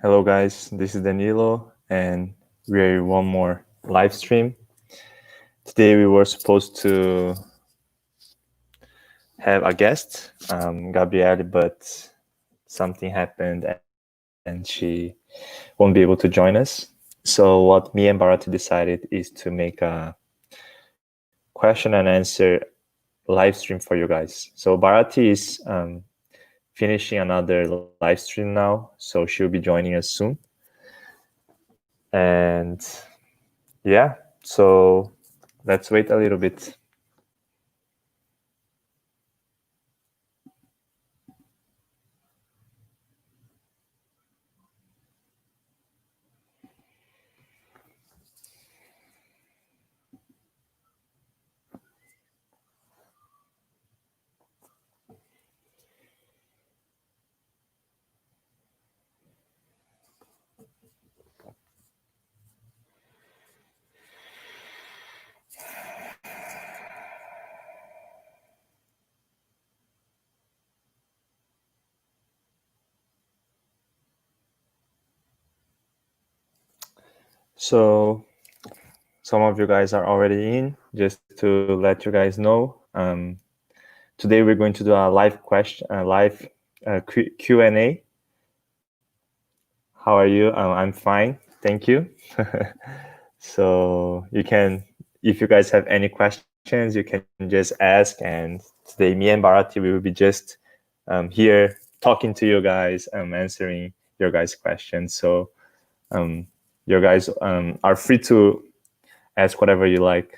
Hello guys, this is Danilo and we're one more live stream. Today we were supposed to have a guest, Gabrielle, but something happened and she won't be able to join us. So what me and Bharati decided is to make a question and answer live stream for you guys. So Bharati is finishing another live stream now, so she'll be joining us soon. And yeah, so let's wait a little bit. So some of you guys are already in. Just to let you guys know, today we're going to do a live question, Q&A. How are you? I'm fine, thank you. So you can, if you guys have any questions, you can just ask. And today, me and Bharati, we will be just here talking to you guys, answering your guys' questions. So you guys are free to ask whatever you like.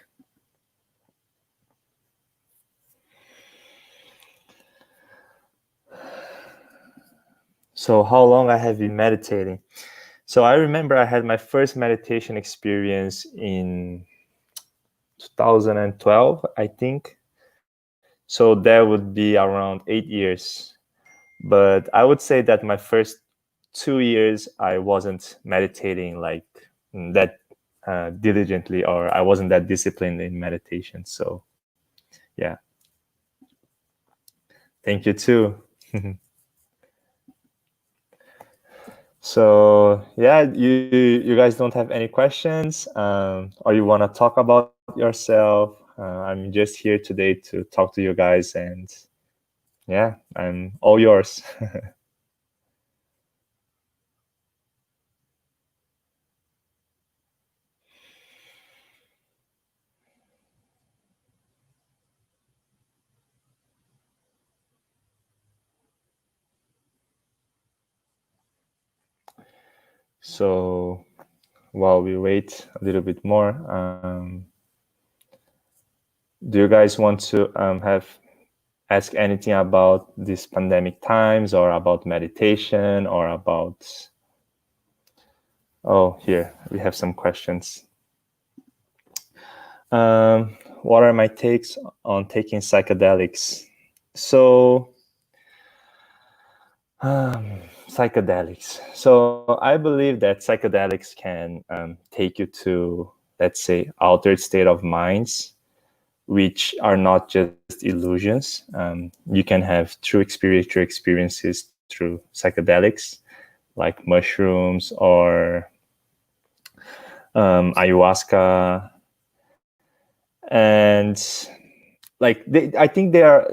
So how long I have been meditating? So I remember I had my first meditation experience in 2012, I think. So that would be around 8 years. But I would say that my first 2 years, I wasn't meditating like that diligently, or I wasn't that disciplined in meditation. So yeah. Thank you too. So yeah, you guys don't have any questions, or you want to talk about yourself? I'm just here today to talk to you guys, and yeah, I'm all yours. So while we wait a little bit more, do you guys want to ask anything about these pandemic times, or about meditation, or about... Oh, here we have some questions. What are my takes on taking psychedelics? So psychedelics. So I believe that psychedelics can take you to, let's say, altered state of minds, which are not just illusions. You can have true spiritual experiences through psychedelics, like mushrooms or ayahuasca, and like I think they are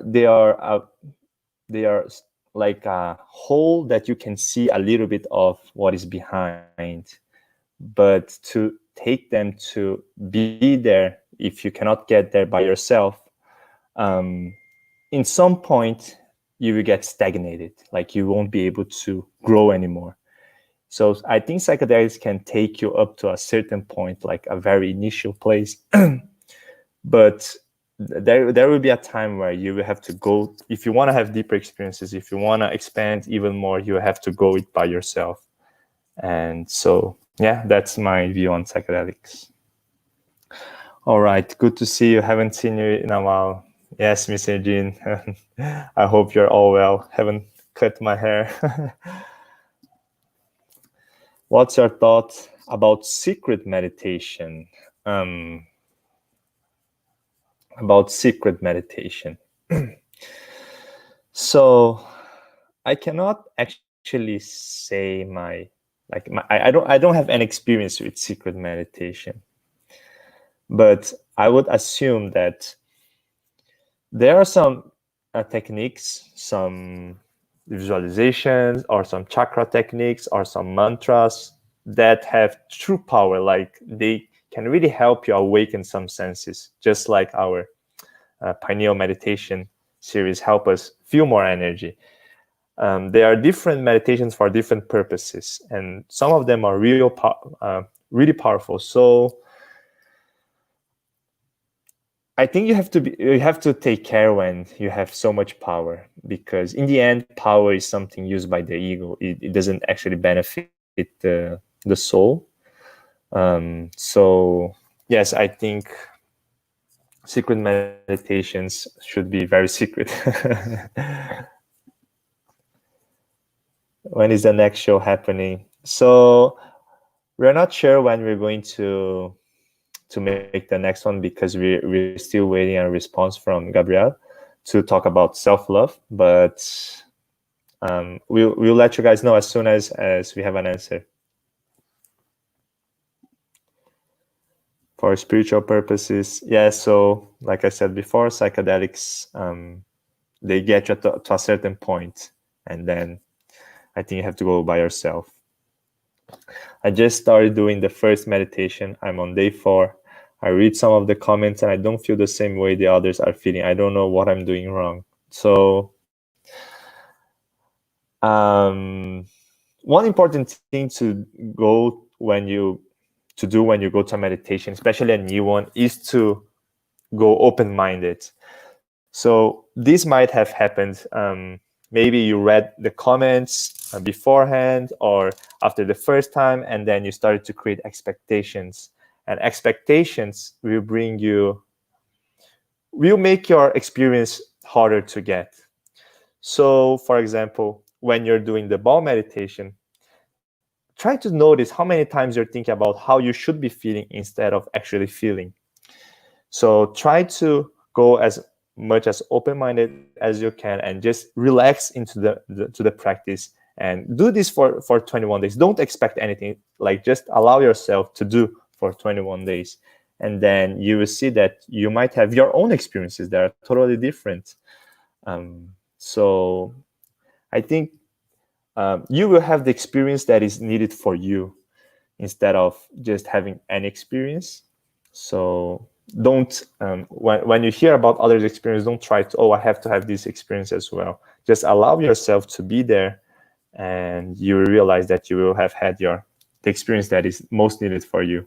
like a hole that you can see a little bit of what is behind. But to take them to be there, if you cannot get there by yourself, in some point you will get stagnated, like you won't be able to grow anymore. So I think psychedelics can take you up to a certain point, like a very initial place. But there will be a time where you will have to go, if you want to have deeper experiences, if you want to expand even more, you have to go it by yourself. And so yeah, that's my view on psychedelics. All right, good to see you. Haven't seen you in a while. Yes, Mr. Jean. I hope you're all well. Haven't cut my hair. What's your thought about secret meditation? About secret meditation. So I cannot actually say I don't have any experience with secret meditation, but I would assume that there are some techniques, some visualizations, or some chakra techniques, or some mantras that have true power. Like they can really help you awaken some senses, just like our pineal meditation series help us feel more energy. There are different meditations for different purposes, and some of them are really powerful. So I think you have to take care when you have so much power, because in the end, power is something used by the ego. It doesn't actually benefit the soul. So yes, I think secret meditations should be very secret. When is the next show happening? So we're not sure when we're going to make the next one, because we're still waiting a response from Gabriel to talk about self-love. But we'll let you guys know as soon as we have an answer. For spiritual purposes, yeah. So like I said before, psychedelics, they get you to a certain point, and then I think you have to go by yourself. I just started doing the first meditation. I'm on day 4. I read some of the comments and I don't feel the same way the others are feeling. I don't know what I'm doing wrong. So one important thing to go when you go to a meditation, especially a new one, is to go open-minded. So this might have happened. Maybe you read the comments beforehand or after the first time, and then you started to create expectations. And expectations will make your experience harder to get. So, for example, when you're doing the ball meditation, try to notice how many times you're thinking about how you should be feeling instead of actually feeling. So try to go as much as open-minded as you can and just relax into the practice, and do this for 21 days. Don't expect anything, like just allow yourself to do for 21 days, and then you will see that you might have your own experiences that are totally different. So I think you will have the experience that is needed for you instead of just having any experience. So don't when you hear about others' experience, don't try to, I have to have this experience as well. Just allow yourself to be there, and you will realize that you will have had the experience that is most needed for you.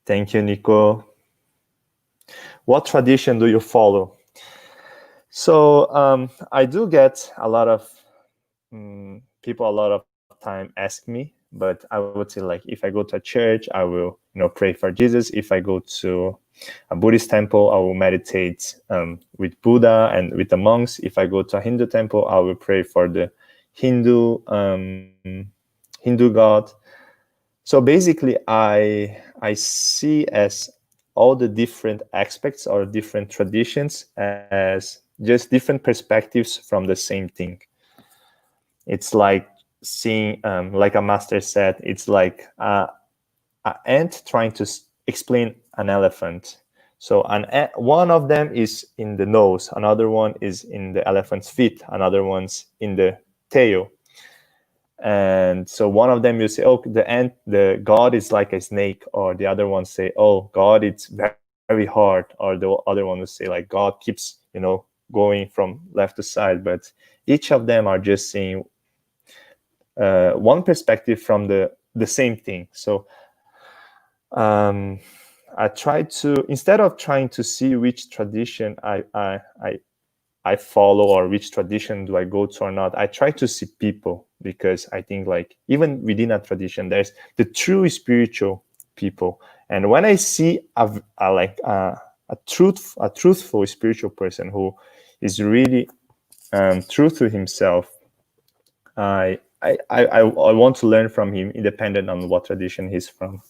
Thank you, Nico. What tradition do you follow? So I do get a lot of people a lot of time ask me, but I would say, like, if I go to a church, I will pray for Jesus. If I go to a Buddhist temple, I will meditate with Buddha and with the monks. If I go to a Hindu temple, I will pray for the Hindu God. So basically, I see as all the different aspects or different traditions as just different perspectives from the same thing. It's like seeing, like a master said, it's like an ant trying to explain an elephant. So one of them is in the nose, another one is in the elephant's feet, another one's in the tail. And so one of them you say, the God is like a snake, or the other one say, God, it's very hard, or the other one will say, like, God keeps going from left to side. But each of them are just seeing one perspective from the same thing. So I try to, instead of trying to see which tradition I follow or which tradition do I go to or not, I try to see people, because I think, like, even within a tradition, there's the true spiritual people. And when I see a truthful spiritual person who is really true to himself, I want to learn from him, independent on what tradition he's from.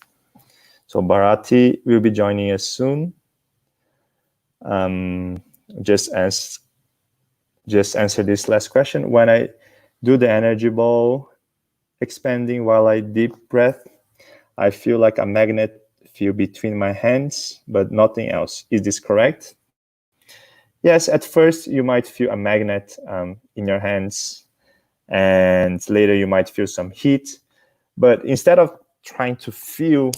So Bharati will be joining us soon. Just as just answer this last question. When I do the energy ball expanding while I deep breath, I feel like a magnet feel between my hands, but nothing else. Is this correct? Yes, at first you might feel a magnet in your hands, and later you might feel some heat. But instead of trying to feel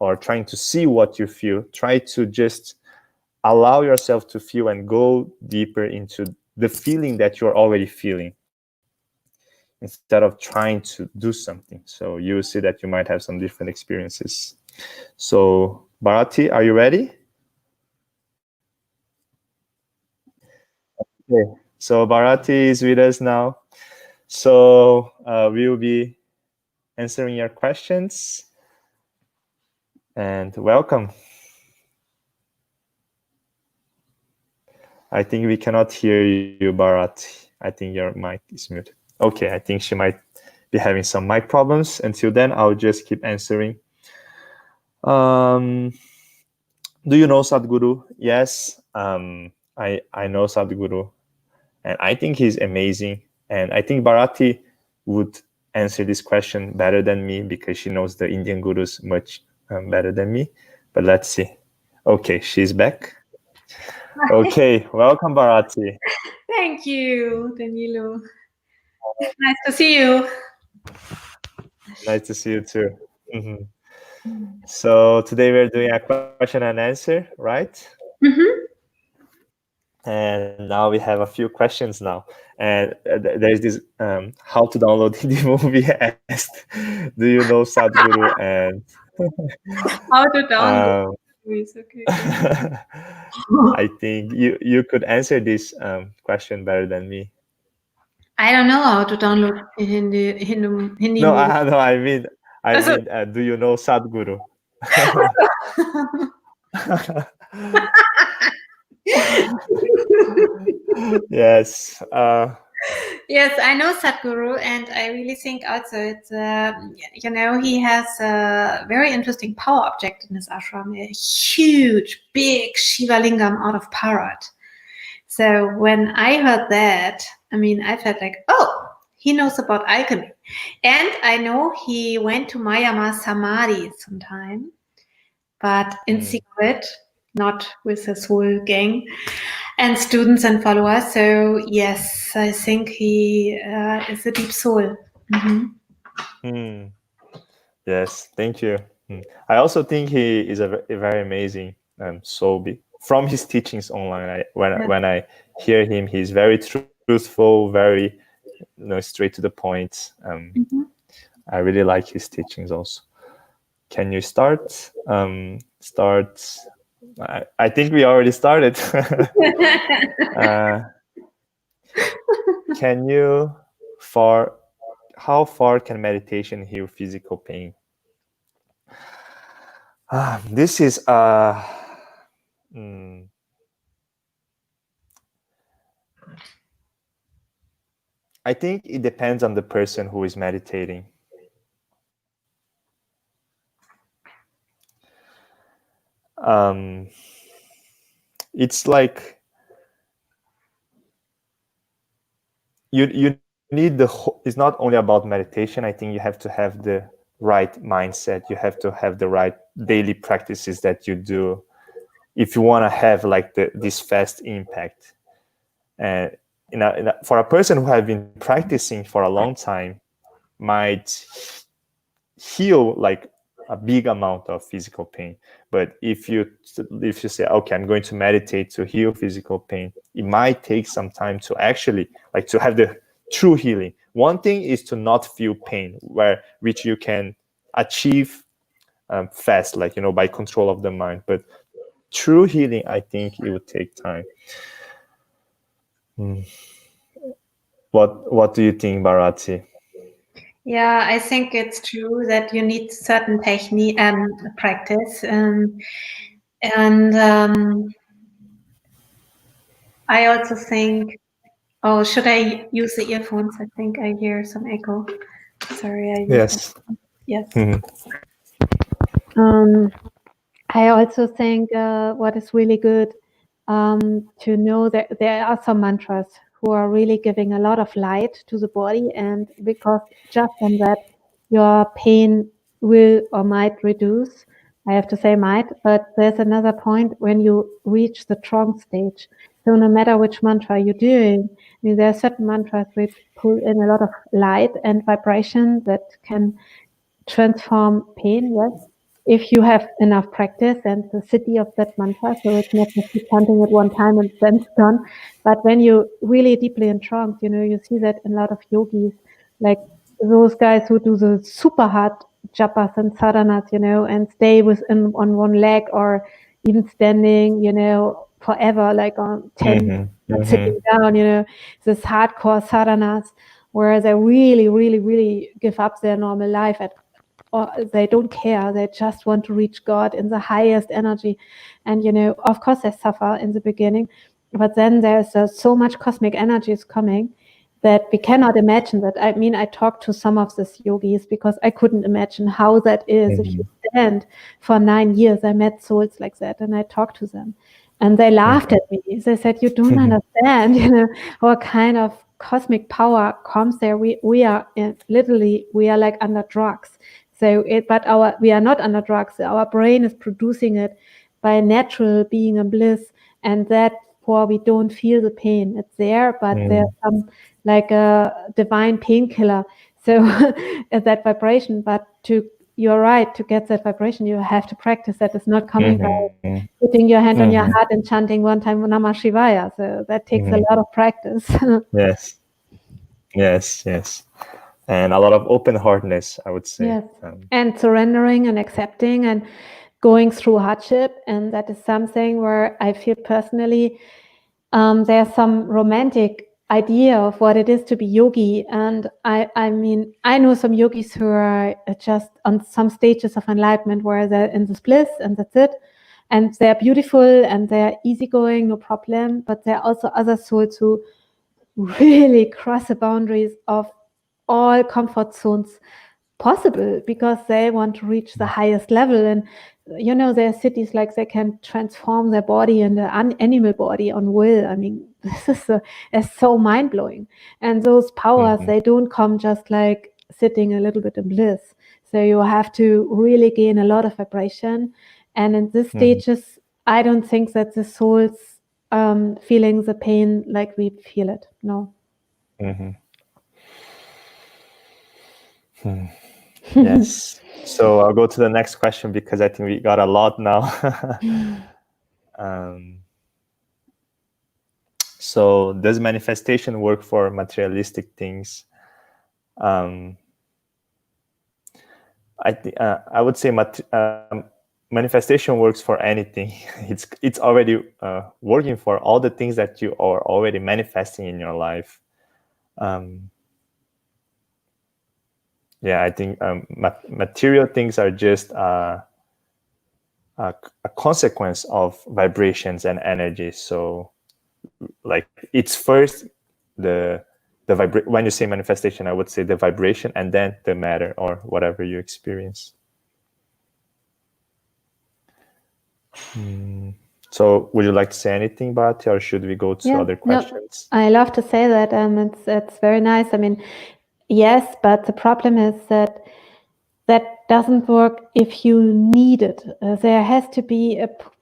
or trying to see what you feel, try to just allow yourself to feel and go deeper into the feeling that you're already feeling, instead of trying to do something. So you will see that you might have some different experiences. So Bharati, are you ready? Okay. So Bharati is with us now. So we will be answering your questions. And welcome. I think we cannot hear you, Bharati. I think your mic is muted. Okay, I think she might be having some mic problems. Until then, I'll just keep answering. Do you know Sadhguru? Yes, I know Sadhguru, and I think he's amazing. And I think Bharati would answer this question better than me because she knows the Indian gurus much better than me. But let's see. Okay, she's back. Okay, welcome, Bharati. Thank you, Danilo. Nice to see you. Nice to see you too. Mm-hmm. So today we're doing a question and answer, right? Mm-hmm. And now we have a few questions now. And there's this how to download the movie asked, do you know Sadhguru? And How to download um, movies? Okay. I think you could answer this question better than me. I don't know how to download Hindi No, movie. no, I Also, mean, do you know Sadhguru? Yes. yes, I know Sadhguru, and I really think also it's he has a very interesting power object in his ashram, a huge, big Shiva lingam out of parrot. So when I heard that, I mean, I felt like, oh, he knows about alchemy. And I know he went to Myanmar Samadhi sometime, but in secret, not with his whole gang and students and followers. So yes, I think he is a deep soul. Mm-hmm. Yes, thank you. I also think he is a very amazing soul. From his teachings online, when I hear him, he's very truthful, very straight to the point. Mm-hmm. I really like his teachings also. Can you start? Start. I think we already started. Can you how far can meditation heal physical pain? This is I think it depends on the person who is meditating. It's like you need it's not only about meditation. I think you have to have the right mindset. You have to have the right daily practices that you do if you want to have like this fast impact. And for a person who have been practicing for a long time, might heal like a big amount of physical pain. But if you say, okay, I'm going to meditate to heal physical pain, it might take some time to actually like to have the true healing. One thing is to not feel pain, which you can achieve fast, like by control of the mind. But true healing, I think it would take time. What do you think, Bharati? Yeah, I think it's true that you need certain technique practice, and I also think. Oh, should I use the earphones? I think I hear some echo. Sorry, I use them. Yes. Yes. I also think what is really good to know that there are some mantras who are really giving a lot of light to the body, and because just on that, your pain will or might reduce. I have to say might, but there's another point when you reach the trance stage. So no matter which mantra you're doing, I mean, there are certain mantras which pull in a lot of light and vibration that can transform pain, yes, if you have enough practice and the city of that mantra, so it's not just chanting it one time and then it's done. But when you really deeply in trance, you see that in a lot of yogis, like those guys who do the super hard japas and sadhanas, and stay on one leg or even standing, forever, like on 10, sitting down, this hardcore sadhanas where they really, really, really give up their normal life or they don't care. They just want to reach God in the highest energy. And, of course they suffer in the beginning, but then there's so much cosmic energy is coming that we cannot imagine that. I mean, I talked to some of these yogis because I couldn't imagine how that is. If you stand for 9 years, I met souls like that and I talked to them and they laughed at me. They said, you don't understand, what kind of cosmic power comes there. We are literally, we are like under drugs. So we are not under drugs. Our brain is producing it by natural being in bliss, and therefore we don't feel the pain. It's there, but there's some like a divine painkiller. So that vibration, but you're right, to get that vibration, you have to practice. That is not coming by putting your hand on your heart and chanting one time Namah Shivaya. So that takes a lot of practice. Yes. And a lot of open-heartedness, I would say. Yes. And surrendering and accepting and going through hardship. And that is something where I feel personally there's some romantic idea of what it is to be yogi. And I mean, I know some yogis who are just on some stages of enlightenment where they're in this bliss and that's it. And they're beautiful and they're easygoing, no problem. But there are also other souls who really cross the boundaries of all comfort zones possible because they want to reach the highest level. And there are cities like they can transform their body into an animal body on will. I mean, this is so mind-blowing. And those powers, they don't come just like sitting a little bit in bliss. So you have to really gain a lot of vibration. And in these stages, I don't think that the soul's feeling the pain like we feel it. No. Yes. So I'll go to the next question because I think we got a lot now. So does manifestation work for materialistic things? I would say manifestation works for anything. It's already working for all the things that you are already manifesting in your life. I think material things are just a consequence of vibrations and energy. So, like, it's first when you say manifestation, I would say the vibration and then the matter or whatever you experience. So, would you like to say anything, Bharati, or should we go to other questions? No, I love to say that. It's very nice. I mean, yes, but the problem is that doesn't work if you need it. There has to be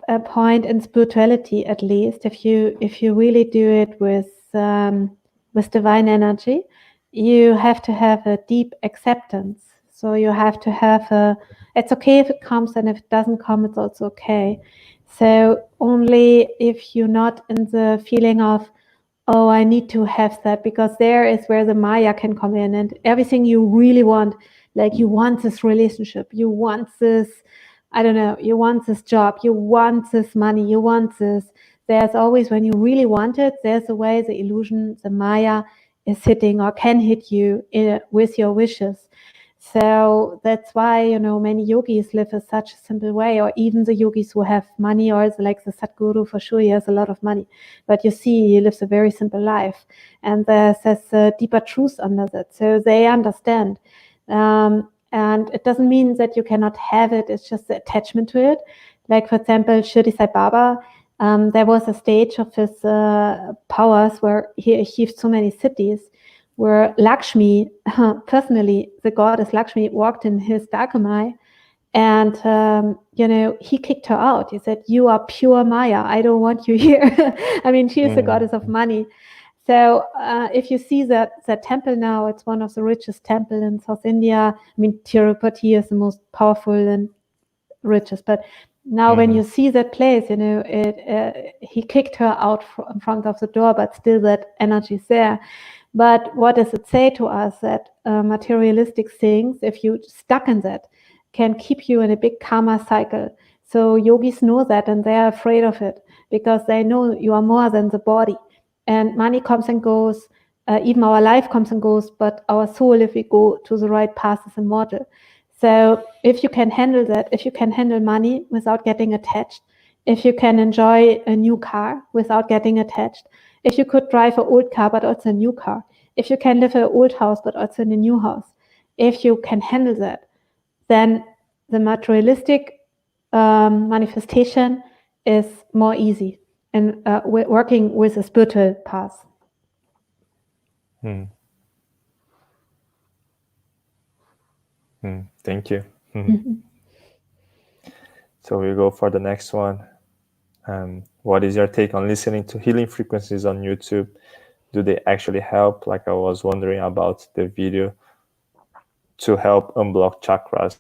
a point in spirituality, at least, if you really do it with divine energy, you have to have a deep acceptance. So you have to have it's okay if it comes, and if it doesn't come, it's also okay. So only if you're not in the feeling of, oh, I need to have that, because there is where the Maya can come in, and everything you really want, like you want this relationship, you want this, I don't know, you want this job, you want this money, you want this. There's always, when you really want it, there's a way the illusion, the Maya is hitting or can hit you with your wishes. So that's why, many yogis live in such a simple way, or even the yogis who have money, or like the Sadhguru, for sure, he has a lot of money. But you see, he lives a very simple life. And there's a deeper truth under that. So they understand. And it doesn't mean that you cannot have it. It's just the attachment to it. Like, for example, Shirdi Sai Baba, There was a stage of his powers where he achieved so many cities, where Lakshmi, personally, the goddess Lakshmi, walked in his Dakamai, and he kicked her out. He said, "You are pure Maya. I don't want you here." I mean, she is the goddess of money. So if you see that temple now, it's one of the richest temples in South India. I mean, Tirupati is the most powerful and richest, but now when you see that place, he kicked her out in front of the door, but still that energy is there. But what does it say to us? That materialistic things, if you stuck in that, can keep you in a big karma cycle. So yogis know that, and they are afraid of it because they know you are more than the body. And money comes and goes, even our life comes and goes, but our soul, if we go to the right path, is immortal. So if you can handle that, if you can handle money without getting attached, if you can enjoy a new car without getting attached, if you could drive an old car but also a new car, if you can live in an old house but also in a new house, if you can handle that, then the materialistic manifestation is more easy and working with a spiritual path. Thank you. So we go for the next one. What is your take on listening to healing frequencies on YouTube? Do they actually help? Like I was wondering about the video to help unblock chakras.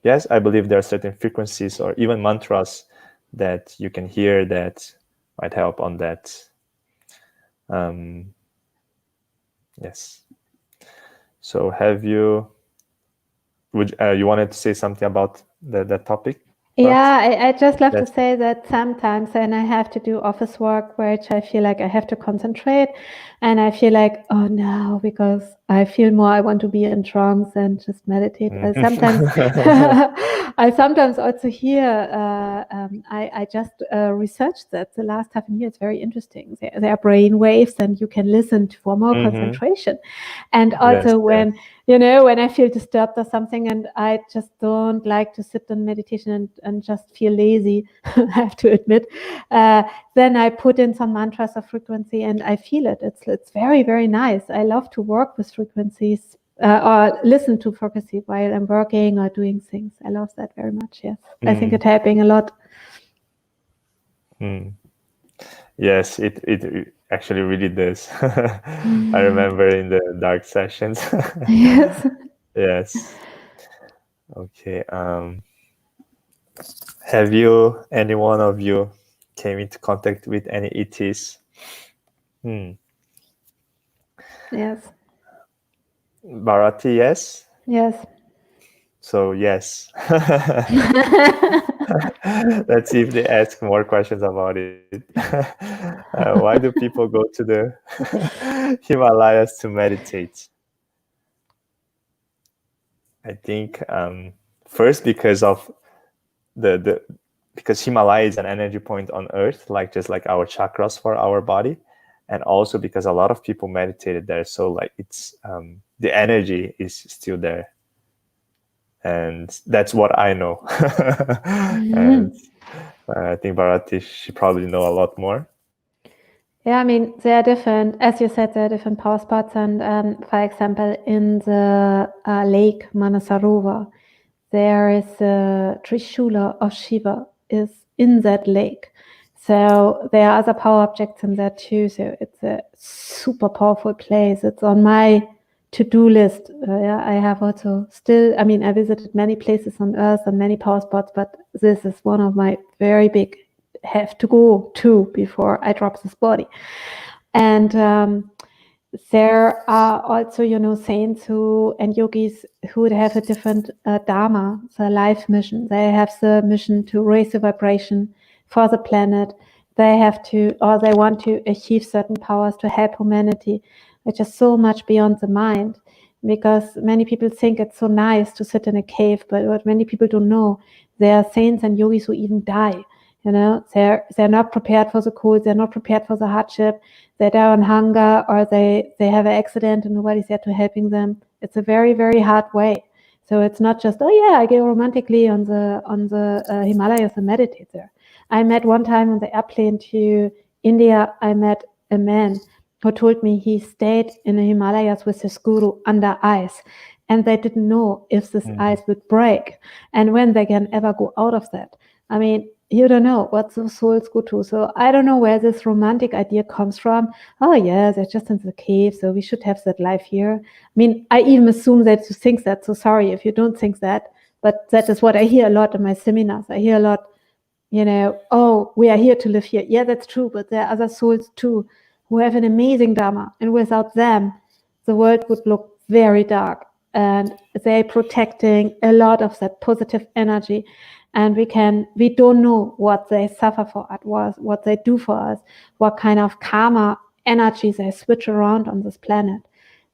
Yes, I believe there are certain frequencies or even mantras that you can hear that might help on that. Yes. So you wanted to say something about that topic? Yeah, I just love to say that sometimes when I have to do office work, which I feel like I have to concentrate, and I feel like, oh no, because I feel more I want to be in trance and just meditate. I sometimes also hear, I just researched that the last half a year. It's very interesting. There are brain waves, and you can listen for more concentration. And also when I feel disturbed or something, and I just don't like to sit in meditation and just feel lazy, I have to admit, then I put in some mantras of frequency and I feel it. It's very, very nice. I love to work with frequencies or listen to frequency while I'm working or doing things. I love that very much, yes. I think it's helping a lot. Yes, it actually really does. I remember in the dark sessions. Yes. Yes. Okay. Have any one of you came into contact with any ETs? Yes. Bharati, yes? Yes. So, yes. Let's see if they ask more questions about it. Why do people go to the Himalayas to meditate? I think first because of because Himalaya is an energy point on Earth, just like our chakras for our body, and also because a lot of people meditated there, so it's the energy is still there, and that's what I know. And I think Bharati, she probably know a lot more. Yeah, I mean, they are different. As you said, there are different power spots. And for example, in the lake Manasarovar, there is a Trishula of Shiva is in that lake. So there are other power objects in there too. So it's a super powerful place. It's on my to-do list. I have also I visited many places on Earth and many power spots, but this is one of my very big have to go to before I drop this body. And there are also, saints and yogis who have a different dharma, the life mission. They have the mission to raise the vibration for the planet. They want to achieve certain powers to help humanity, which is so much beyond the mind. Because many people think it's so nice to sit in a cave, but what many people don't know, there are saints and yogis who even die. They're not prepared for the cold. They're not prepared for the hardship. They die on hunger, or they have an accident and nobody's there to helping them. It's a very, very hard way. So it's not just, I go romantically on the Himalayas and meditate there. I met one time on the airplane to India, I met a man who told me he stayed in the Himalayas with his guru under ice, and they didn't know if this ice would break and when they can ever go out of that. I mean, you don't know what the souls go to. So I don't know where this romantic idea comes from. Oh yeah, they're just in the cave, so we should have that life here. I mean, I even assume that you think that, so sorry if you don't think that, but that is what I hear a lot in my seminars. I hear a lot, oh, we are here to live here. Yeah, that's true, but there are other souls too who have an amazing Dharma, and without them, the world would look very dark. And they're protecting a lot of that positive energy. And we don't know what they suffer for us, what they do for us, what kind of karma energy they switch around on this planet.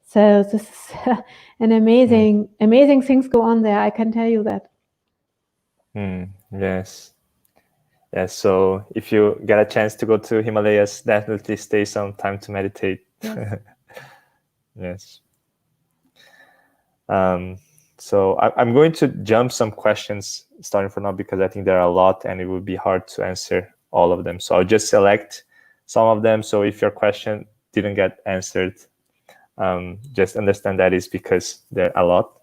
So this is an amazing things go on there. I can tell you that. Yes. Yes. So if you get a chance to go to Himalayas, definitely stay some time to meditate. Yes. So I'm going to jump some questions starting from now because I think there are a lot and it would be hard to answer all of them. So I'll just select some of them. So if your question didn't get answered, just understand that is because there are a lot.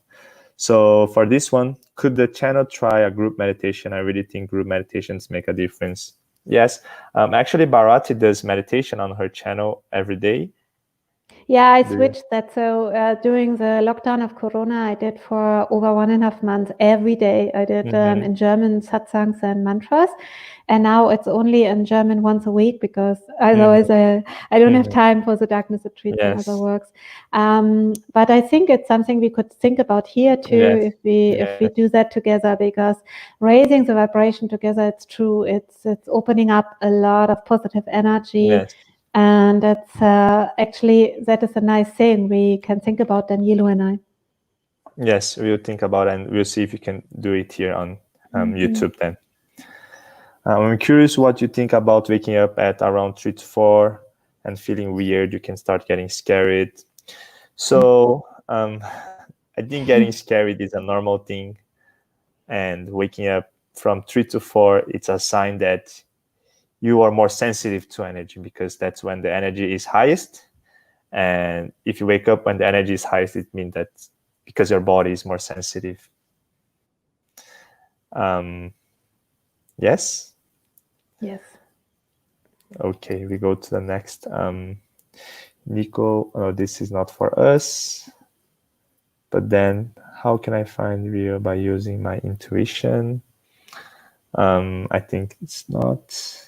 So for this one, could the channel try a group meditation? I really think group meditations make a difference. Yes. Actually, Bharati does meditation on her channel every day. Yeah, I switched that. So during the lockdown of Corona, I did for over 1.5 months every day. I did in German satsangs and mantras. And now it's only in German once a week because otherwise I don't have time for the darkness retreats and other works. But I think it's something we could think about here too if we do that together, because raising the vibration together, it's true. It's opening up a lot of positive energy. Yes. And that's actually, that is a nice thing we can think about, Danilo and I. Yes, we'll think about it and we'll see if we can do it here on YouTube then. I'm curious what you think about waking up at around 3 to 4 and feeling weird. You can start getting scared. So I think getting scared is a normal thing. And waking up from 3 to 4, it's a sign that you are more sensitive to energy because that's when the energy is highest. And if you wake up when the energy is highest, it means that because your body is more sensitive. Yes? Yes. Okay, we go to the next. Nico, this is not for us. But then how can I find real by using my intuition? I think it's not.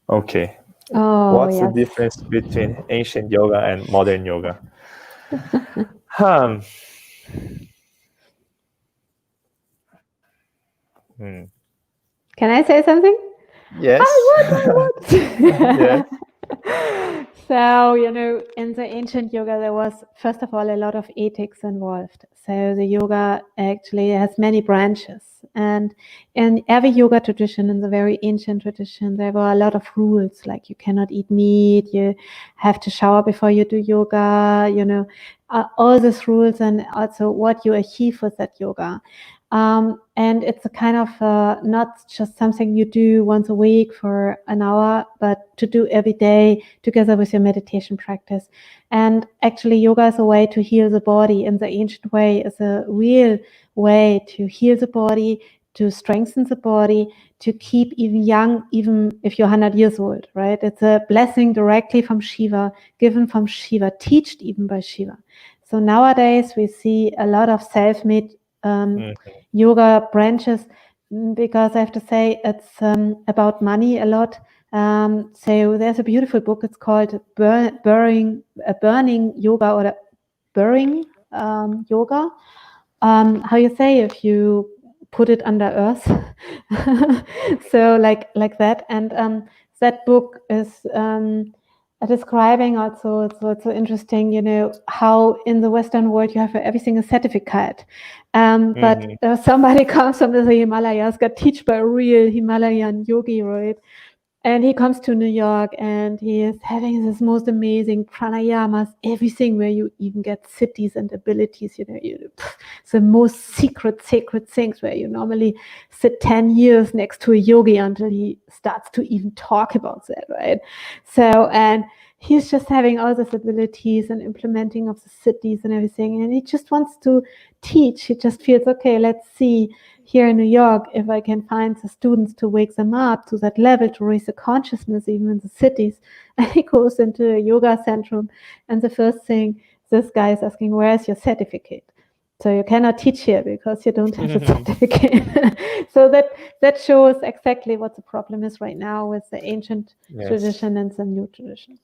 Okay. What's the difference between ancient yoga and modern yoga? Can I say something? Yes. I would. Yes. So, in the ancient yoga, there was, first of all, a lot of ethics involved. So the yoga actually has many branches. And in every yoga tradition, in the very ancient tradition, there were a lot of rules, like you cannot eat meat, you have to shower before you do yoga, all these rules, and also what you achieve with that yoga. And it's a kind of not just something you do once a week for an hour, but to do every day together with your meditation practice. And actually, yoga is a way to heal the body in the ancient way, is a real way to heal the body, to strengthen the body, to keep even young, even if you're 100 years old, right? It's a blessing directly from Shiva, given from Shiva, taught even by Shiva. So nowadays, we see a lot of self-made yoga branches, because I have to say it's about money a lot. So there's a beautiful book. It's called Burning Yoga, or Burning Yoga. How you say if you put it under earth? So like that. And that book is describing also, it's also interesting, how in the Western world you have everything a certificate. But somebody comes from the Himalayas, got taught by a real Himalayan yogi, right? And he comes to New York and he is having this most amazing pranayamas, everything where you even get cities and abilities, the most sacred things where you normally sit 10 years next to a yogi until he starts to even talk about that, right? So, and he's just having all these abilities and implementing of the cities and everything. And he just wants to teach. He just feels, okay, let's see here in New York, if I can find the students to wake them up to that level, to raise the consciousness even in the cities. And he goes into a yoga centrum, and the first thing this guy is asking, where is your certificate? So you cannot teach here because you don't have a certificate. So that shows exactly what the problem is right now with the ancient tradition and the new tradition.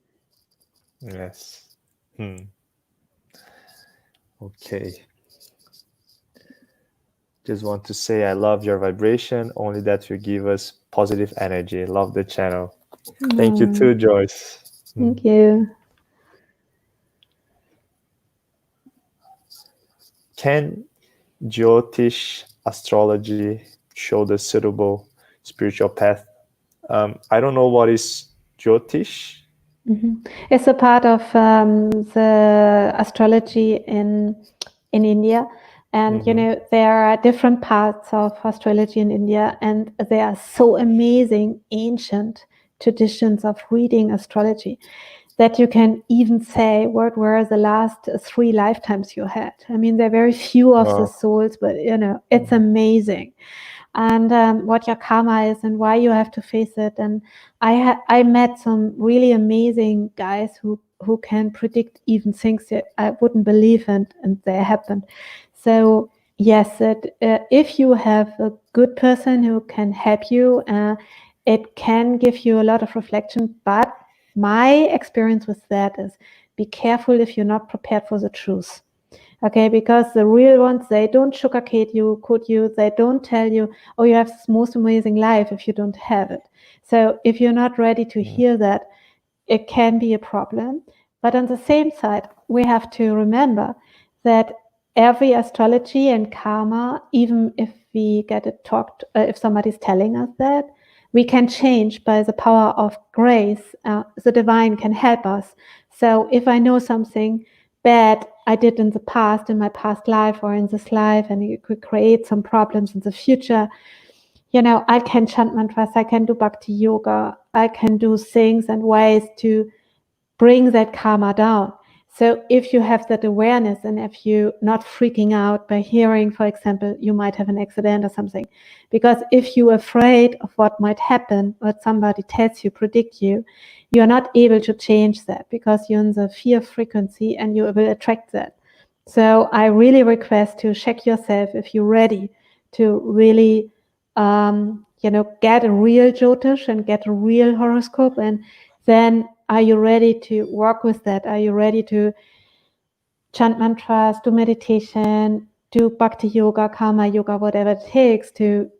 Yes. Okay. Just want to say I love your vibration, only that you give us positive energy. Love the channel. Thank you too, Joyce. Thank you. Can Jyotish astrology show the suitable spiritual path? I don't know what is Jyotish. It's a part of the astrology in India. And, there are different parts of astrology in India, and they are so amazing ancient traditions of reading astrology that you can even say what were the last 3 lifetimes you had. I mean, there are very few of the souls, but, it's amazing. And what your karma is and why you have to face it. And I met some really amazing guys who can predict even things that I wouldn't believe, and they happened. So yes, if you have a good person who can help you, it can give you a lot of reflection. But my experience with that is, be careful if you're not prepared for the truth. Okay, because the real ones, they don't sugarcoat you, they don't tell you, oh, you have this most amazing life if you don't have it. So if you're not ready to hear that, it can be a problem. But on the same side, we have to remember that every astrology and karma, even if we get it talked, if somebody's telling us that, we can change by the power of grace. The divine can help us. So if I know something bad I did in the past, in my past life or in this life, and it could create some problems in the future, I can chant mantras, I can do bhakti yoga, I can do things and ways to bring that karma down. So if you have that awareness, and if you're not freaking out by hearing, for example, you might have an accident or something, because if you're afraid of what might happen, what somebody tells you, predict you, you're not able to change that because you're in the fear frequency and you will attract that. So I really request to check yourself if you're ready to really, get a real Jyotish and get a real horoscope, and then are you ready to work with that? Are you ready to chant mantras, do meditation, do bhakti yoga, karma yoga, whatever it takes to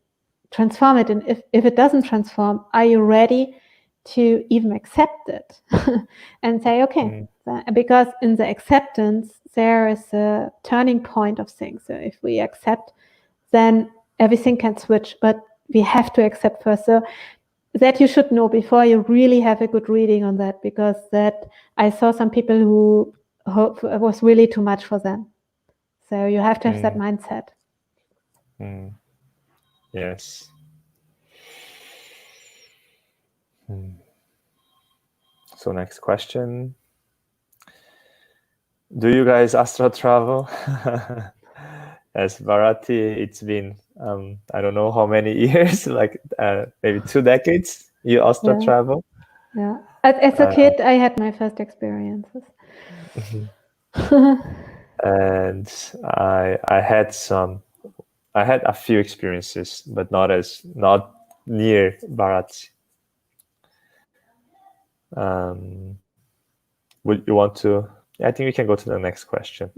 transform it? And if it doesn't transform, are you ready to even accept it and say, okay, because in the acceptance, there is a turning point of things. So if we accept, then everything can switch, but we have to accept first. So that you should know before you really have a good reading on that, because that I saw some people who it was really too much for them. So you have to have that mindset. Yes. So next question. Do you guys astral travel? As Bharati, it's been, I don't know how many years, like maybe 2 decades you astral travel. Yeah. As a kid, I had my first experiences. And I had a few experiences, but not near Bharati. Would you want to? I think we can go to the next question.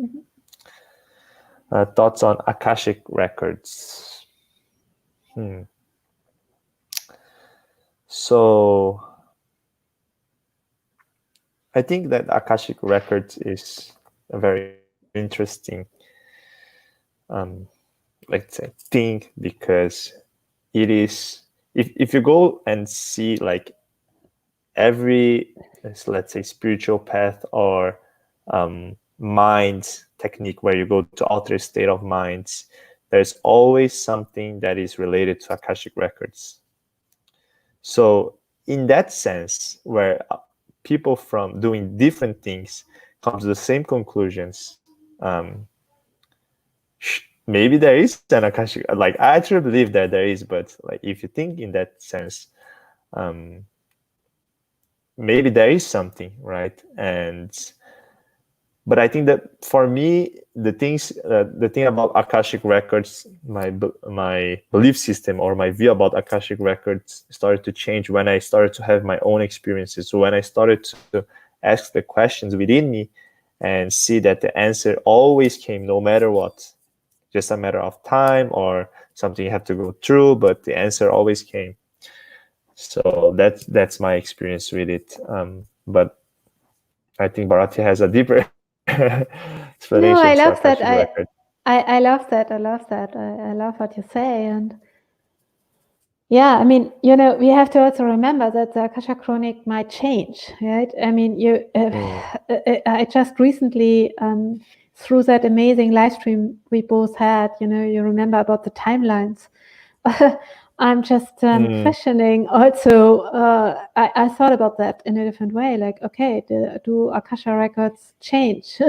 Thoughts on Akashic records? So I think that Akashic records is a very interesting, let's say, thing, because it is, if you go and see like every, let's say, spiritual path or mind technique where you go to alter state of minds, there's always something that is related to Akashic records. So in that sense, where people from doing different things come to the same conclusions, maybe there is an Akashic, like I actually believe that there is, but like if you think in that sense, maybe there is something, right? But I think that for me, the thing about Akashic records, my belief system or my view about Akashic records started to change when I started to have my own experiences. So when I started to ask the questions within me and see that the answer always came, no matter what, just a matter of time or something you have to go through, but the answer always came. So that's my experience with it. But I think Bharati has a deeper explanation. No, I love for that. Akashic record. I love that. I love that. I love what you say. And yeah, I mean, you know, we have to also remember that the Akasha Chronic might change, right? I mean, I just recently, through that amazing live stream we both had, you know, you remember about the timelines. I'm just questioning also, I thought about that in a different way, like, okay, do Akasha records change?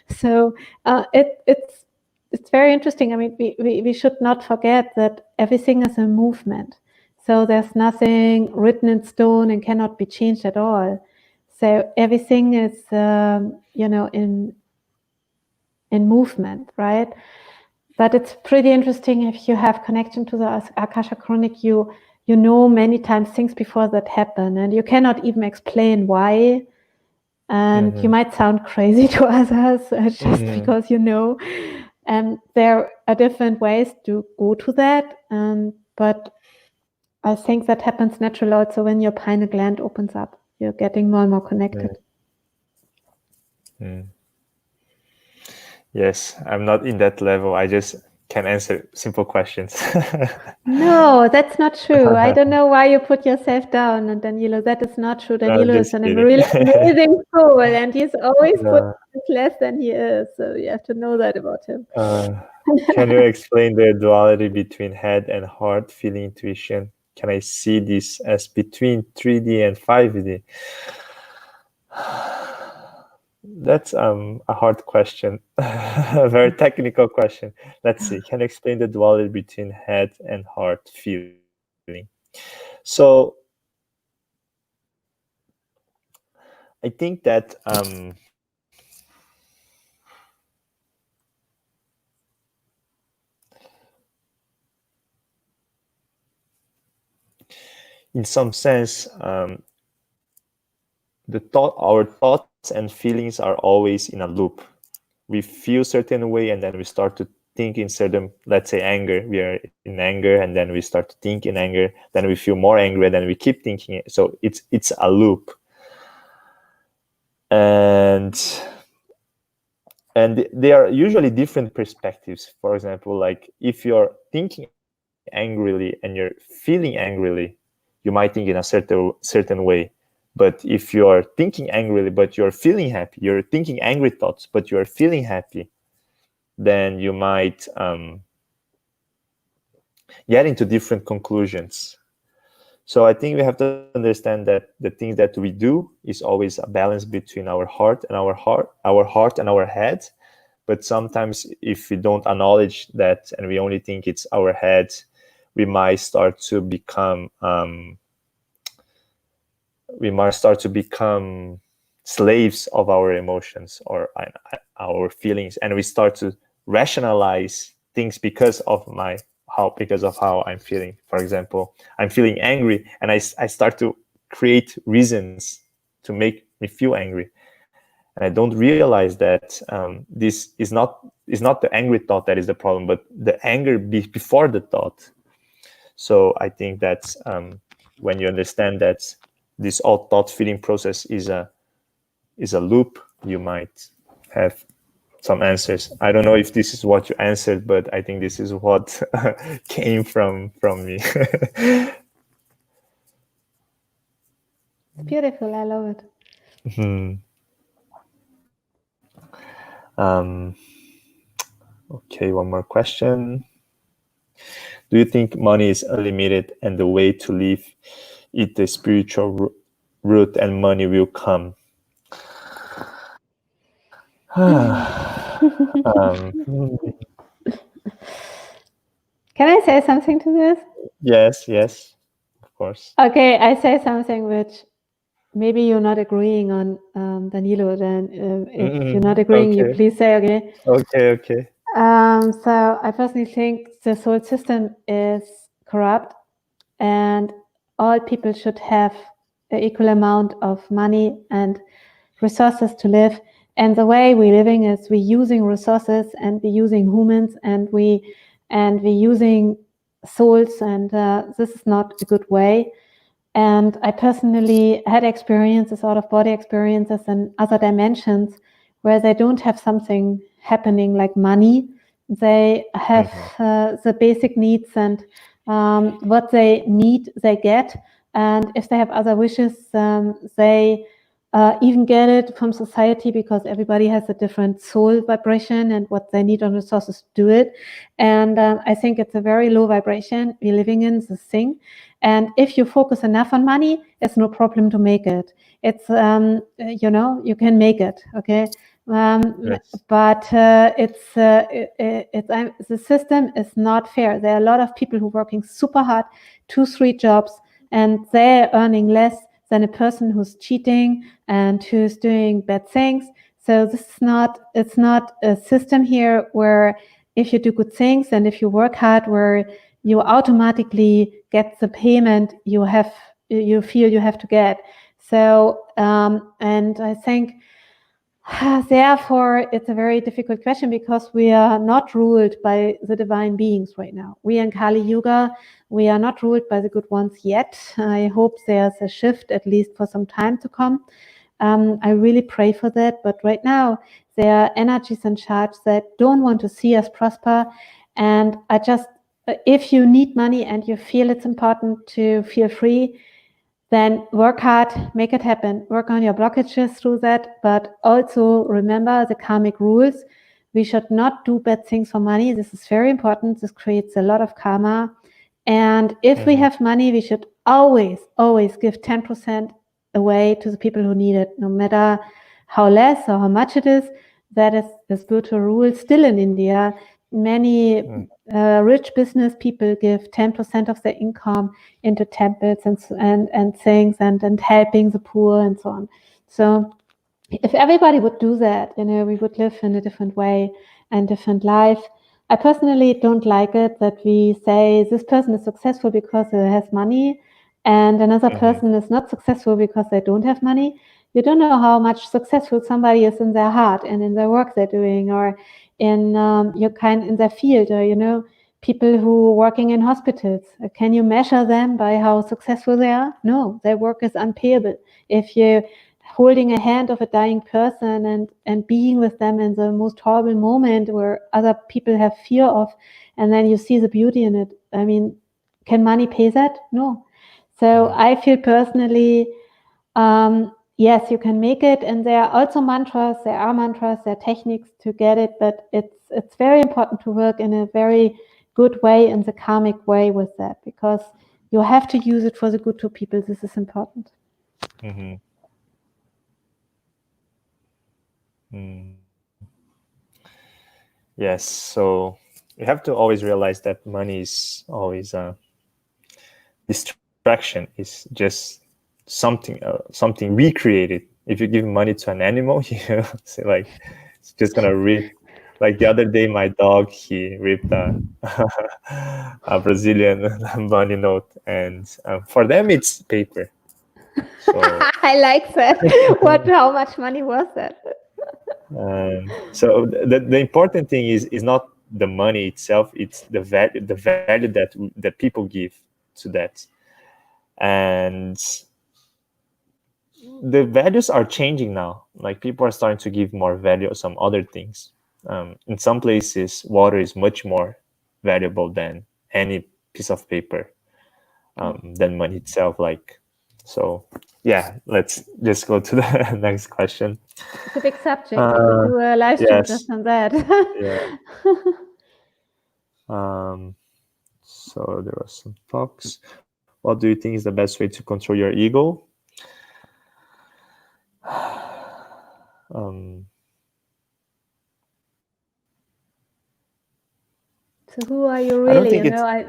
So it's very interesting. I mean, we should not forget that everything is a movement. So there's nothing written in stone and cannot be changed at all. So everything is, you know, in movement, right? But it's pretty interesting if you have connection to the Akasha Chronic, you know many times things before that happen, and you cannot even explain why. And you might sound crazy to others just because you know. And there are different ways to go to that, but I think that happens naturally also when your pineal gland opens up. You're getting more and more connected. Yes, I'm not in that level. I just can answer simple questions. No, that's not true. I don't know why you put yourself down. And Danilo, that is not true. Danilo is an really amazing soul, and he's always put less than he is. So you have to know that about him. Can you explain the duality between head and heart, feeling, intuition? Can I see this as between 3D and 5D? That's a hard question, a very technical question. Let's see. Can you explain the duality between head and heart, feeling? So I think that in some sense, our thoughts and feelings are always in a loop. We feel certain way, and then we start to think in certain, let's say anger. We are in anger, and then we start to think in anger. Then we feel more angry, and then we keep thinking it. So it's a loop. And they are usually different perspectives. For example, like if you're thinking angrily and you're feeling angrily, you might think in a certain way. But if you're thinking angrily but you're feeling happy, you're thinking angry thoughts but you're feeling happy, then you might get into different conclusions. So I think we have to understand that the things that we do is always a balance between our heart and our head. But sometimes if we don't acknowledge that and we only think it's our head, we might start to become slaves of our emotions or our feelings, and we start to rationalize things because of how I'm feeling. For example, I'm feeling angry, and I start to create reasons to make me feel angry, and I don't realize that this is not the angry thought that is the problem, but the anger before the thought. So I think that's when you understand that this all thought feeling process is a loop, you might have some answers. I don't know if this is what you answered, but I think this is what came from me. It's beautiful. I love it. Okay, one more question. Do you think money is unlimited and the way to live it the spiritual route and money will come? Can I say something to this? Yes, of course. Okay, I say something which maybe you're not agreeing on, Danilo. Then if you're not agreeing, you Okay. please say okay. Okay. So I personally think the soul system is corrupt, and all people should have an equal amount of money and resources to live. And the way we're living is we're using resources and we're using humans and we're using souls, and this is not a good way. And I personally had experiences, out of body experiences in other dimensions, where they don't have something happening like money. They have the basic needs, and what they need, they get. And if they have other wishes, they even get it from society, because everybody has a different soul vibration and what they need on resources to do it. And I think it's a very low vibration we're living in, this thing. And if you focus enough on money, it's no problem to make it. It's, you can make it, okay? Yes. But the system is not fair. There are a lot of people who are working super hard, 2-3 jobs, and they're earning less than a person who's cheating and who's doing bad things. So it's not a system here where if you do good things and if you work hard, where you automatically get the payment you feel you have to get. So, and I think therefore it's a very difficult question, because we are not ruled by the divine beings right now. We in Kali Yuga, we are not ruled by the good ones yet. I hope there's a shift, at least for some time to come. I really pray for that. But right now, there are energies in charge that don't want to see us prosper. And if you need money and you feel it's important to feel free, then work hard, make it happen. Work on your blockages through that. But also remember the karmic rules. We should not do bad things for money. This is very important. This creates a lot of karma. And if we have money, we should always give 10% away to the people who need it, no matter how less or how much it is. That is the spiritual rule still in India. Many rich business people give 10% of their income into temples and things and helping the poor and so on. So if everybody would do that, we would live in a different way and different life. I personally don't like it that we say this person is successful because he has money and another person is not successful because they don't have money. You don't know how much successful somebody is in their heart and in their work they're doing, or in in their field, or people who are working in hospitals. Can you measure them by how successful they are? No, their work is unpayable. If you're holding a hand of a dying person and being with them in the most horrible moment where other people have fear of, and then you see the beauty in it, I mean, can money pay that? No. So I feel personally, yes, you can make it, and there are also mantras, there are techniques to get it, but it's very important to work in a very good way, in the karmic way with that, because you have to use it for the good to people. This is important. Yes, so you have to always realize that money is always a distraction. Is just something we created. If you give money to an animal, say like it's just gonna rip. Like the other day, my dog, he ripped a Brazilian money note, and for them it's paper. So I like that. How much money was that? So the important thing is not the money itself; it's the value that people give to that, and the values are changing now. Like people are starting to give more value to some other things. In some places, water is much more valuable than any piece of paper, than money itself. Like So yeah, let's just go to the next question. It's a big subject. We could do a live stream yes. just on that. Yeah. So there are some talks. What do you think is the best way to control your ego? So who are you really? think You know, I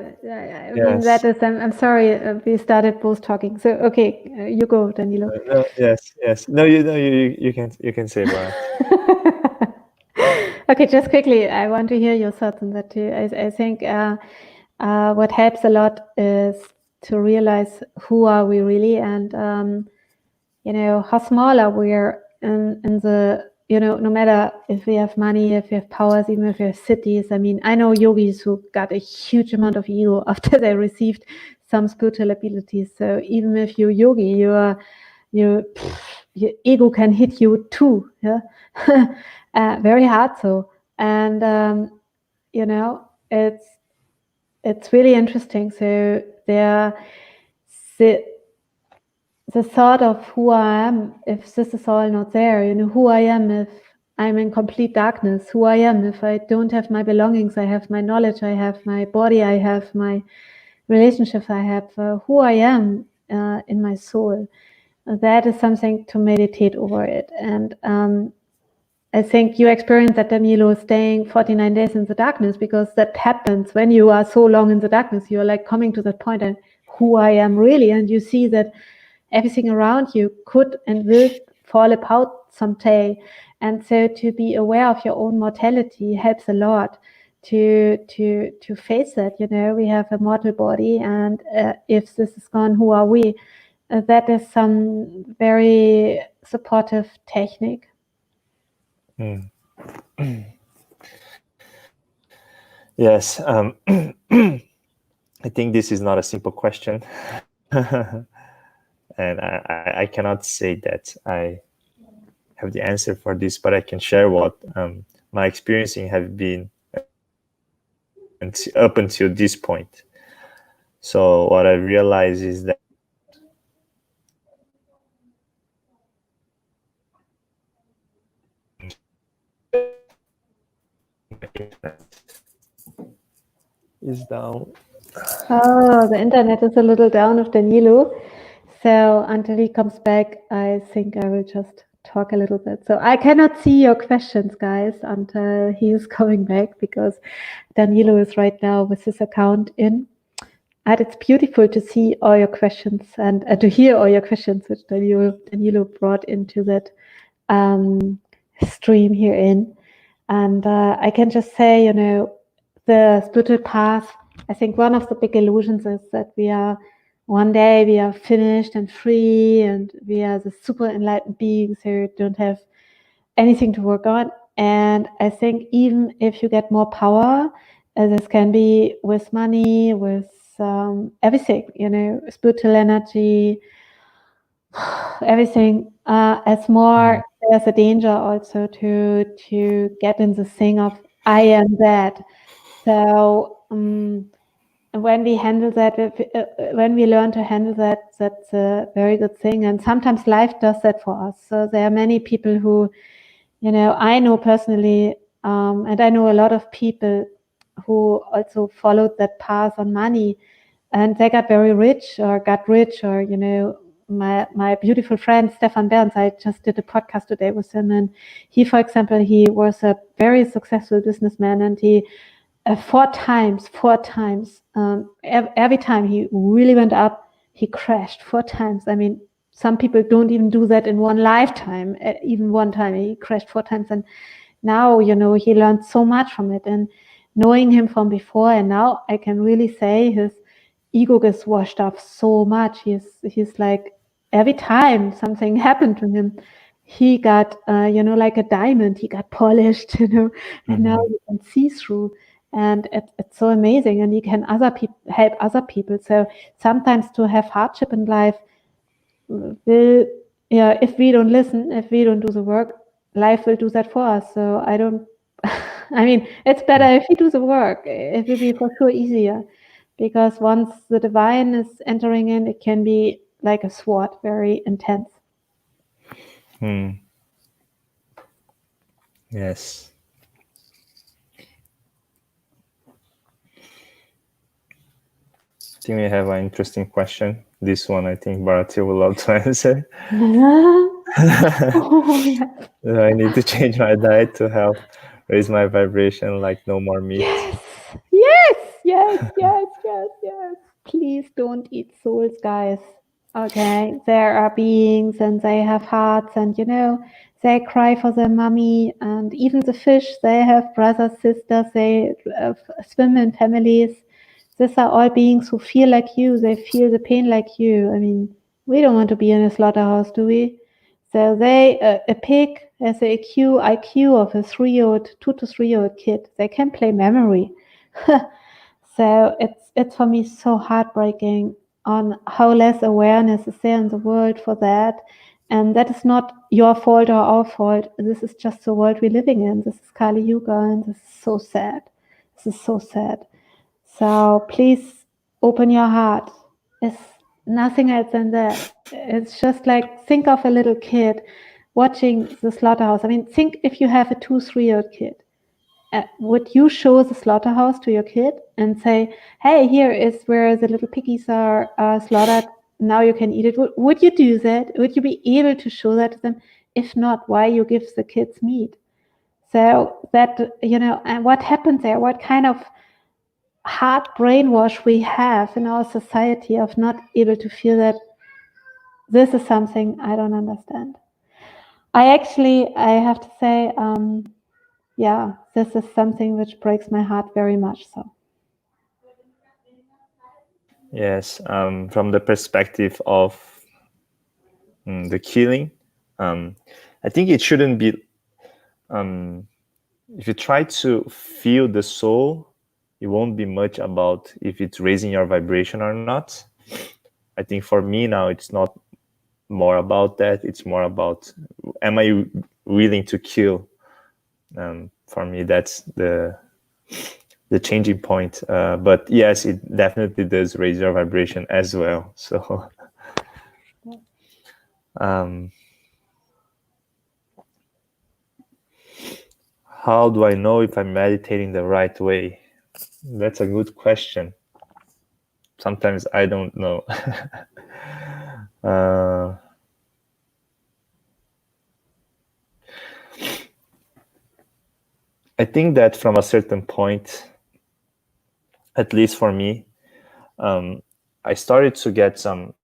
mean, that is. I'm sorry. We started both talking. So okay, you go, Danilo. No, yes. No, you can say, Bharat. Okay, just quickly, I want to hear your thoughts on that too. I think what helps a lot is to realize who are we really, and you know, how small are we in the, you know, no matter if we have money, if we have powers, even if we have cities. I mean, I know yogis who got a huge amount of ego after they received some spiritual abilities. So even if you're yogi, your ego can hit you too. Yeah, very hard. So, and you know, it's really interesting. So the thought of who I am, if this is all not there, you know, who I am if I'm in complete darkness, who I am if I don't have my belongings, I have my knowledge, I have my body, I have my relationships, I have who I am in my soul. That is something to meditate over it. And I think you experienced that, Danilo, staying 49 days in the darkness, because that happens when you are so long in the darkness. You're like coming to that point and who I am really, and you see that everything around you could and will fall apart someday. And so to be aware of your own mortality helps a lot to face that. You know, we have a mortal body, and if this is gone, who are we? That is some very supportive technique. Yes. I think this is not a simple question. And I cannot say that I have the answer for this, but I can share what my experiencing have been up until this point. So what I realize is that is down. Oh, the internet is a little down of Danilo. So until he comes back, I think I will just talk a little bit. So I cannot see your questions, guys, until he is coming back, because Danilo is right now with his account in. And it's beautiful to see all your questions and to hear all your questions, which Danilo brought into that stream here in. And I can just say, you know, the spiritual path, I think one of the big illusions is that one day we are finished and free, and we are the super enlightened beings who don't have anything to work on. And I think even if you get more power, this can be with money, with everything, you know, spiritual energy, everything. As more, there's a danger also to get in the thing of I am that. So when we handle that, when we learn to handle that, that's a very good thing. And sometimes life does that for us. So there are many people who, you know, I know personally, and I know a lot of people who also followed that path on money, and they got very rich or got rich, or, you know, my beautiful friend Stefan Berns, I just did a podcast today with him, and he, for example, he was a very successful businessman, and he four times, every time he really went up, he crashed 4 times. I mean, some people don't even do that in one lifetime. Even one time he crashed 4 times, and now, you know, he learned so much from it. And knowing him from before and now, I can really say his ego gets washed off so much. He's like, every time something happened to him, he got you know, like a diamond, he got polished, you know, and now you can see through. And it's so amazing, and you can help other people. So sometimes to have hardship in life will, yeah, if we don't listen, if we don't do the work, life will do that for us. So I don't, I mean, it's better if we do the work. It will be for sure easier, because once the divine is entering in, it can be like a sword, very intense. Yes. I think we have an interesting question. This one, I think Bharati will love to answer. Oh, yeah. I need to change my diet to help raise my vibration, like no more meat. Yes. Please don't eat souls, guys. Okay, there are beings and they have hearts, and they cry for their mommy, and even the fish, they have brothers, sisters, they swim in families. These are all beings who feel like you, they feel the pain like you. I mean, we don't want to be in a slaughterhouse, do we? So a pig has an IQ of a 2 to 3-year-old kid. They can play memory. So it's for me so heartbreaking on how less awareness is there in the world for that. And that is not your fault or our fault. This is just the world we're living in. This is Kali Yuga, and this is so sad. This is so sad. So please open your heart. It's nothing else than that. It's just like, think of a little kid watching the slaughterhouse. I mean, think if you have a 2-3-year-old kid. Would you show the slaughterhouse to your kid and say, hey, here is where the little piggies are slaughtered, now you can eat it? Would you do that? Would you be able to show that to them? If not, why you give the kids meat? So that, and what happened there? What kind of hard brainwash we have in our society of not able to feel that this is something I don't understand. I have to say, this is something which breaks my heart very much so. Yes, from the perspective of the killing, I think it shouldn't be, if you try to feel the soul, it won't be much about if it's raising your vibration or not. I think for me now, it's not more about that. It's more about, am I willing to kill? For me, that's the changing point. But yes, it definitely does raise your vibration as well. So, how do I know if I'm meditating the right way? That's a good question. Sometimes I don't know. I think that from a certain point, at least for me, I started to get some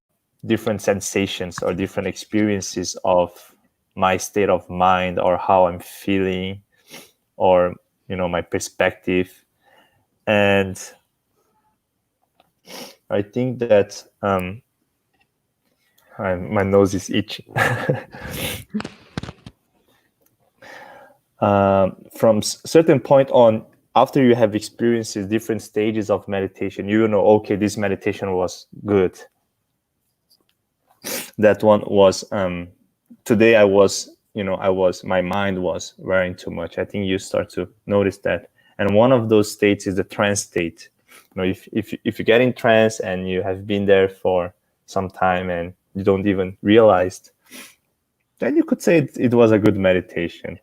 different sensations or different experiences of my state of mind or how I'm feeling or, my perspective. And I think that my nose is itching. From certain point on, after you have experienced different stages of meditation, okay, this meditation was good. That one was, today I was, my mind was wearing too much. I think you start to notice that. And one of those states is the trance state. If you get in trance and you have been there for some time and you don't even realize, then you could say it was a good meditation.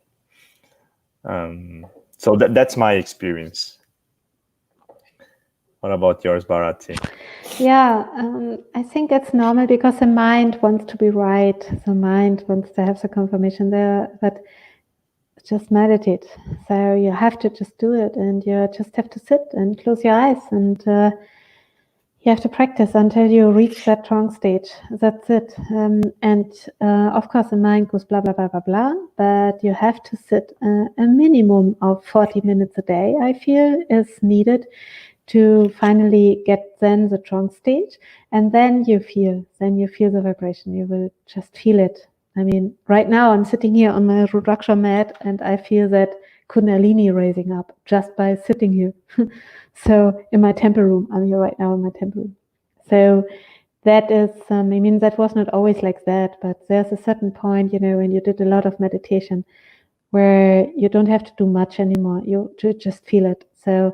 So that's my experience. What about yours, Bharati? Yeah, I think it's normal because the mind wants to be right. The mind wants to have the confirmation there, but just meditate. So you have to just do it, and you just have to sit and close your eyes, and you have to practice until you reach that trance stage. That's it. And of course, the mind goes blah, blah, blah, blah, blah, but you have to sit a minimum of 40 minutes a day, I feel, is needed to finally get then the trance stage. And then you feel the vibration. You will just feel it. I mean, right now I'm sitting here on my Rudraksha mat and I feel that Kundalini raising up just by sitting here. So in my temple room, I'm here right now in my temple room. So that is, that was not always like that, but there's a certain point, when you did a lot of meditation where you don't have to do much anymore. You just feel it. So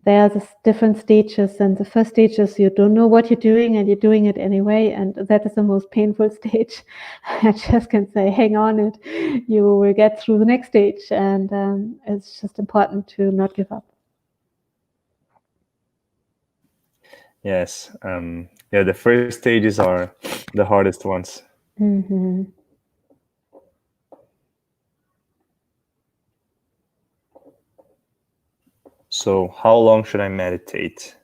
there are different stages, and the first stage is you don't know what you're doing and you're doing it anyway, and that is the most painful stage. I just can say, hang on it, you will get through the next stage, and it's just important to not give up. Yes, yeah, the first stages are the hardest ones. Mm-hmm. So how long should I meditate?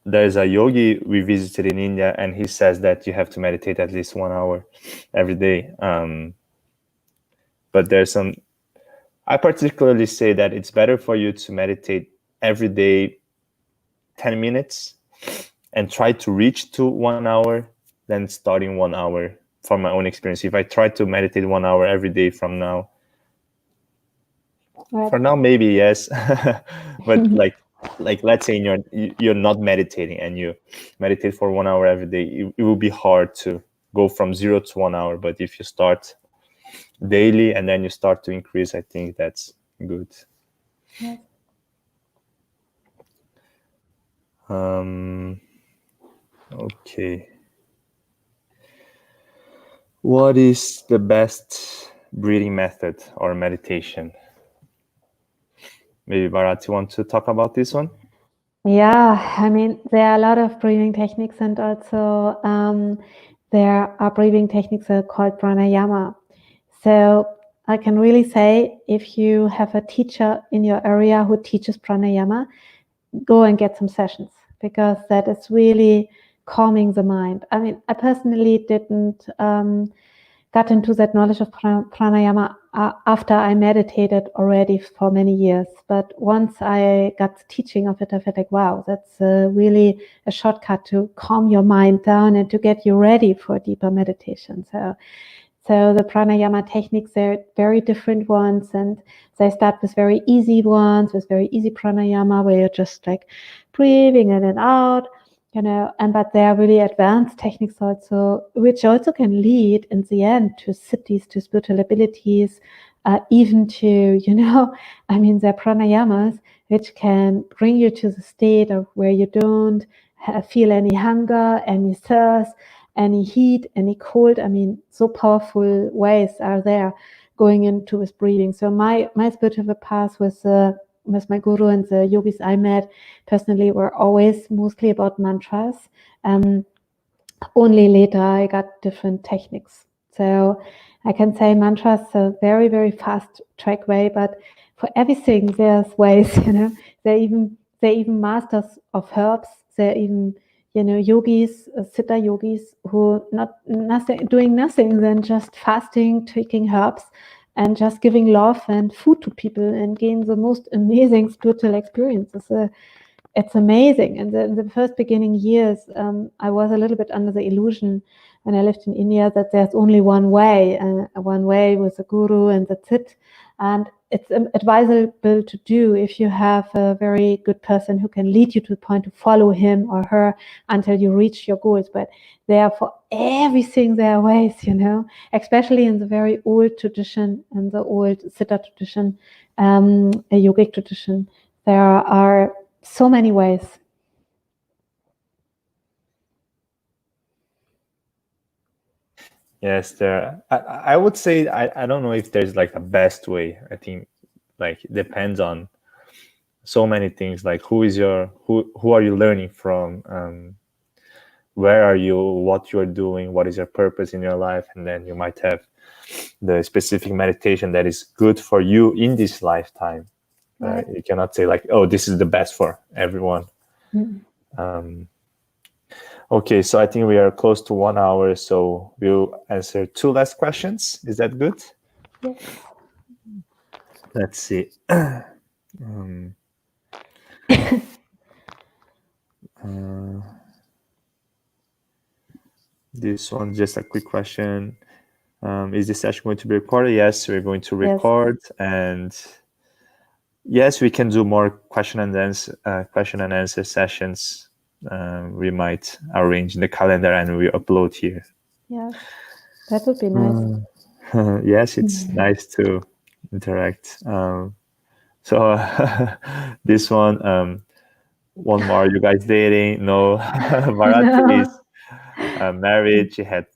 There's a yogi we visited in India, and he says that you have to meditate at least 1 hour every day. But there's some, I particularly say that it's better for you to meditate every day 10 minutes and try to reach to 1 hour than starting 1 hour. From my own experience, if I try to meditate 1 hour every day from now, Right. for now maybe yes, but like let's say you're not meditating and you meditate for 1 hour every day, it will be hard to go from 0 to 1 hour. But if you start daily and then you start to increase, I think that's good. Yes. Okay. What is the best breathing method or meditation? Maybe Bharati want to talk about this one? Yeah, I mean, there are a lot of breathing techniques, and also there are breathing techniques called pranayama. So I can really say, if you have a teacher in your area who teaches pranayama, go and get some sessions, because that is really calming the mind. I mean, I personally didn't got into that knowledge of pranayama after I meditated already for many years. But once I got the teaching of it, I felt like, wow, that's really a shortcut to calm your mind down and to get you ready for deeper meditation. So the pranayama techniques, they're very different ones, and they start with very easy ones, with very easy pranayama, where you're just like breathing in and out, but there are really advanced techniques also, which also can lead in the end to siddhis, to spiritual abilities, even to, I mean, there are pranayamas which can bring you to the state of where you don't feel any hunger, any thirst, any heat, any cold. I mean, so powerful ways are there going into this breathing. So my spiritual path with my guru and the yogis I met personally were always mostly about mantras. Only later I got different techniques. So I can say mantras a very, very fast track way, but for everything there's ways, They're even masters of herbs. They're even, yogis, siddha yogis, who doing nothing than just fasting, taking herbs, and just giving love and food to people, and gain the most amazing spiritual experiences. It's amazing. And in the first beginning years, I was a little bit under the illusion when I lived in India that there's only one way with a guru, and that's it. And it's advisable to do if you have a very good person who can lead you to the point to follow him or her until you reach your goals. But there, for everything, there are ways, especially in the very old tradition, and the old siddha tradition, a yogic tradition. There are so many ways. Yes, there. I would say I don't know if there's like a best way. I think like it depends on so many things. Like who are you learning from? Where are you? What you're doing? What is your purpose in your life? And then you might have the specific meditation that is good for you in this lifetime. Right. You cannot say like, oh, this is the best for everyone. Mm-hmm. Okay, so I think we are close to 1 hour, so we'll answer 2 last questions. Is that good? Yes. Let's see. This one, just a quick question. Is this session going to be recorded? Yes, we're going to record. Yes. And yes, we can do more question and answer sessions. We might arrange the calendar and we upload here. Yeah, that would be nice. Yes, it's nice to interact. So this one more. You guys dating? No. Bharati is married. She had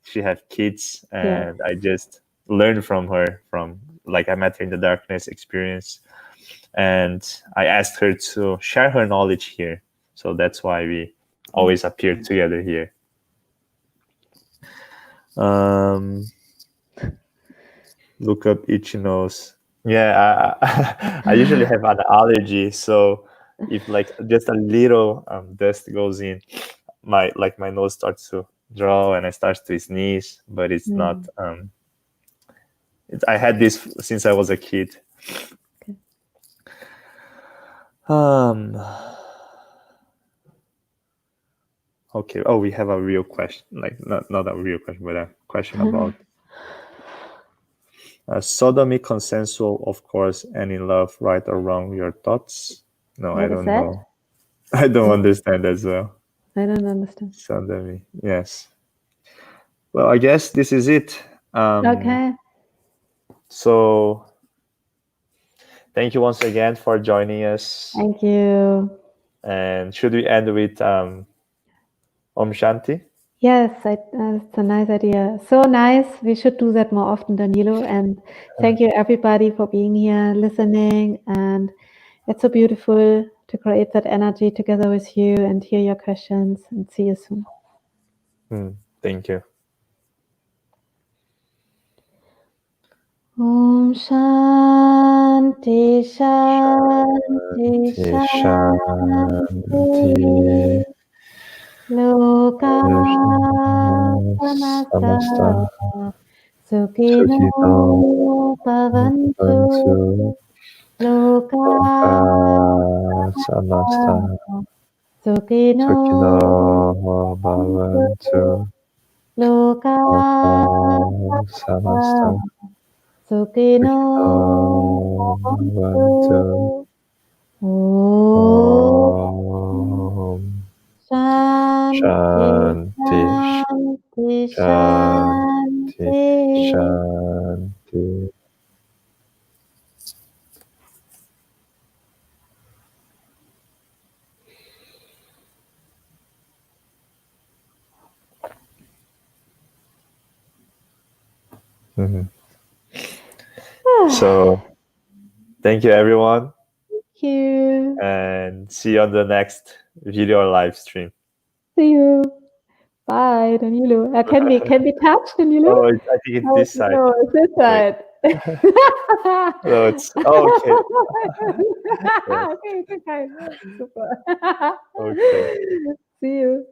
kids, and I just learned from her. I met her in the darkness experience, and I asked her to share her knowledge here. So that's why we always appear together here. Look up itchy nose. Yeah, I usually have an allergy, so if like just a little dust goes in, my nose starts to draw and I start to sneeze. But it's not. I had this since I was a kid. Okay. Oh, we have a real question. Like not a real question, but a question about sodomy, consensual, of course, and in love, right or wrong. Your thoughts? No, I don't know. I don't understand as well. I don't understand. Sodomy, yes. Well, I guess this is it. Okay. So, thank you once again for joining us. Thank you. And should we end with Om Shanti? Yes, it's a nice idea. So nice. We should do that more often, Danilo. And thank you, everybody, for being here, listening. And it's so beautiful to create that energy together with you and hear your questions. And see you soon. Thank you. Om Shanti Shanti Shanti Loka Samasta Sukhino Bhavantu Loka Samasta Sukhino Bhavantu Loka Samasta Sukhino Bhavantu. Om Shanti Shanti Shanti. So, thank you, everyone. Thank you. And see you on the next video or live stream. See you. Bye, Danilo. Can we touch, Danilo? Oh, I think it's this side. No, it's this side. No, it's okay. Okay. Super. Okay. See you.